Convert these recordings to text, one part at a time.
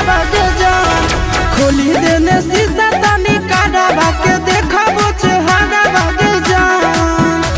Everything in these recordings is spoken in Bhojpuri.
बागे जान खोली देने शीशा तनी काढ़ा के देखाबो चेहरा बागे जान।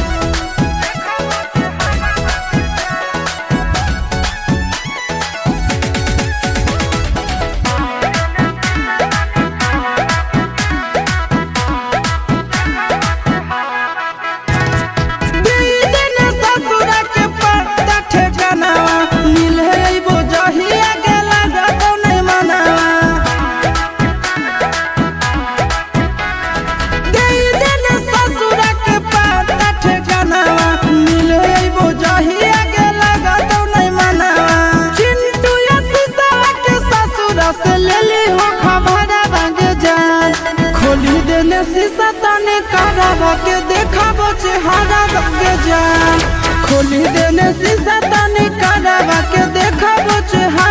खोली देने शीशा तनी काढ़ा के देखाबो चेहरा बागे जान खोली देने शीशा तनी काढ़ा के देखाबो चेहरा।